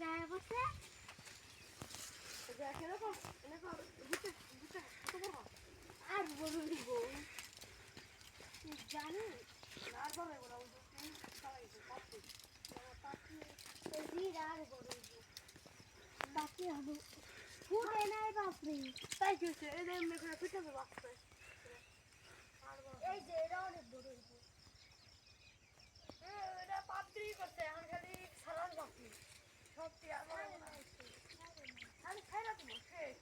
গায়ে বসে আর বড় দিব জানি আর বড় বড় আর বড় বাকি হবে ফুটে নাই বাপরে তাই কি হচ্ছে এই যে মেঘনা ফুটে যাবে বাপরে এই যে এটা অনেক বড় হইব এটা পাত্রি করতে এখন খালি সালাদ বাকি সত্যি আর বড় না আমি খাইরা দেবো শেষ